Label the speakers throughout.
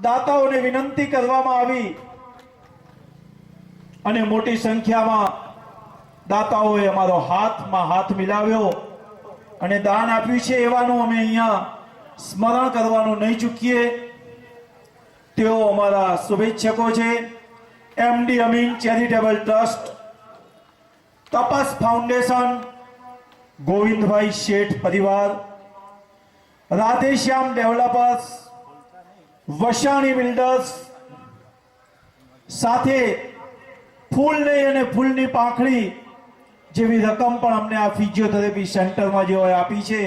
Speaker 1: દાતાઓને વિનંતી કરવામાં આવી અને મોટી સંખ્યામાં દાતાઓએ અમારો હાથમાં હાથ મિલાવ્યો અને દાન આપ્યું છે એવાનું અમે અહીંયા સ્મરણ કરવાનું નહીં ચૂકીએ। તેઓ અમારા શુભેચ્છકો છે MD Amin charitable trust, Tapas foundation, Govindbhai Sheth પરિવાર, રાધેશ્યામ ડેવલપર્સ, વસાણી બિલ્ડર્સ, સાથે ફૂલ નહીં અને ફૂલની પાંખડી જેવી રકમ પણ અમને આ ફિઝિયોથેરાપી સેન્ટરમાં જેઓએ આપી છે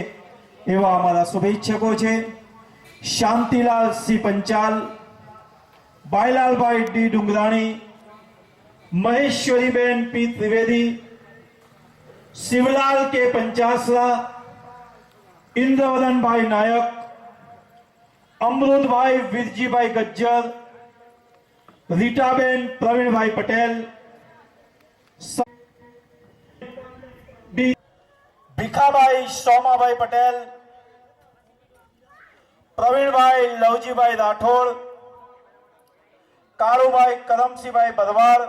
Speaker 1: એવા અમારા શુભેચ્છકો છે। શાંતિલાલ સિંહ પંચાલ, ભાઈલાલભાઈ ડી ડુંગરાણી, મહેશ્વરીબેન પી ત્રિવેદી, શિવલાલ કે પંચાસરા, ઇન્દ્રવદનભાઈ નાયક, અમૃતભાઈ વીરજીભાઈ ગજ્જર, રીટાબેન પ્રવીણભાઈ પટેલ, ભીખાભાઈ સોમાભાઈ પટેલ, પ્રવીણભાઈ લવજીભાઈ રાઠોડ, કાળુભાઈ કરમસિંહભાઈ બરવાર,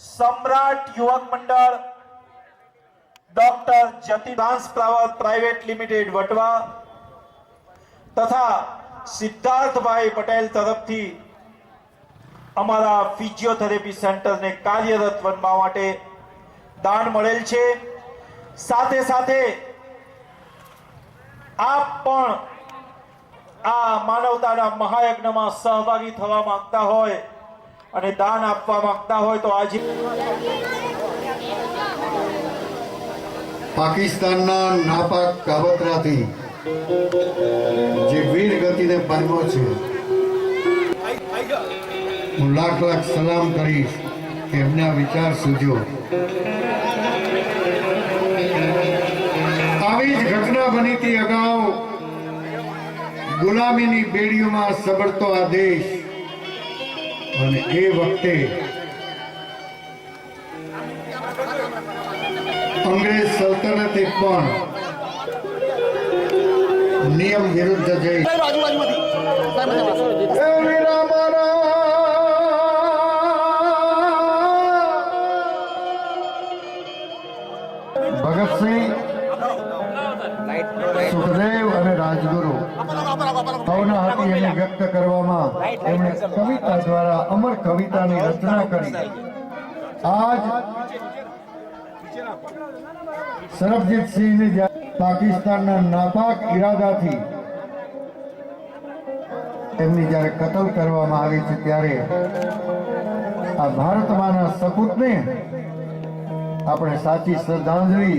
Speaker 1: સમ્રાટ યુવક મંડળ, ડોક્ટર જતી dance flower private limited Vatva તથા સિદ્ધાર્થભાઈ પટેલ તરફથી અમારા ફિઝિયોથેરાપી સેન્ટરને કાર્યરત બનવા માટે દાન મળેલ છે। સાથે સાથે આપ પણ આ માનવતાના મહાયજ્ઞમાં સહભાગી થવા માંગતા હોય અને દાન આપવા માંગતા હોય તો આજે
Speaker 2: પાકિસ્તાનના નાપાક કાવતરાથી જે વીર ગતિને પામ્યો છે, હું લાખ લાખ સલામ કરીશ કે એમને આ વિચાર સૂઝ્યો। આવી જ ઘટના બની હતી અગાઉ ગુલામીની બેડીઓમાં સબડતો આ દેશ, અને એ વખતે અંગ્રેજ સલ્તનતે પણ નિયમ વિરુદ્ધ જઈ ભગતસિંહ, સુખદેવ અને રાજગુરુ ભાવના હતી એને વ્યક્ત કરવામાં એમણે કવિતા દ્વારા અમર કવિતાની રચના કરી। આજ સરબજીતસિંહને પાકિસ્તાનના નાપાક ઈરાદાથી એમની જ્યારે કતલ કરવામાં આવી છે ત્યારે આ ભારતમાંના સપૂતને આપણે સાચી શ્રદ્ધાંજલિ